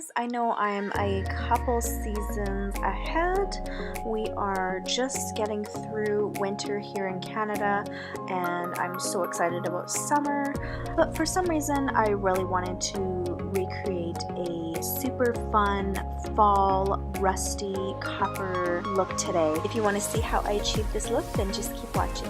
guys, I know I'm a couple seasons ahead. We are just getting through winter here in Canada and I'm so excited about summer, but for some reason I really wanted to recreate a super fun fall rusty copper look today. If you want to see how I achieve this look, then just keep watching.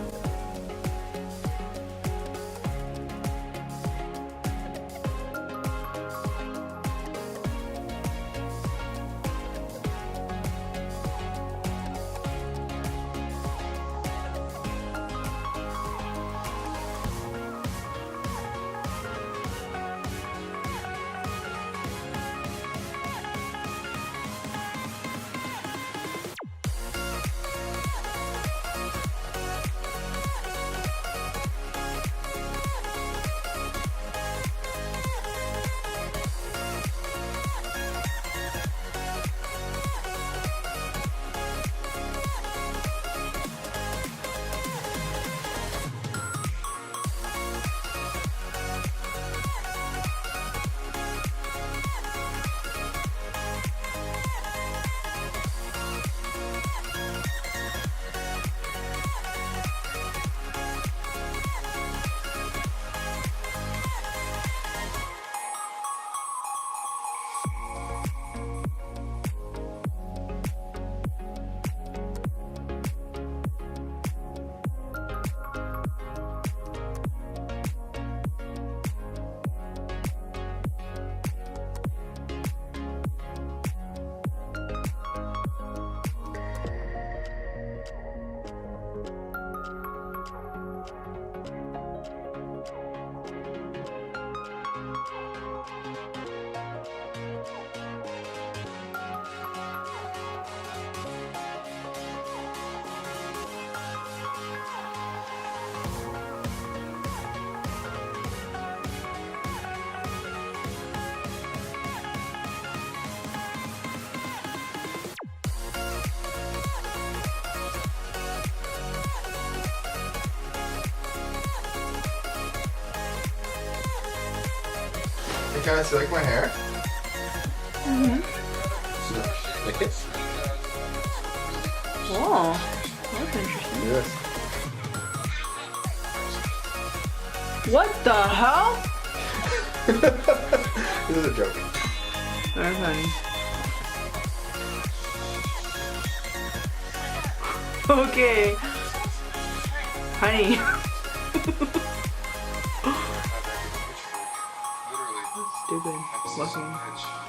Hey guys, you like my hair? Like it? Oh, that's interesting. Yes. What the hell? This is a joke. Very funny. Okay. Honey. Stupid looking.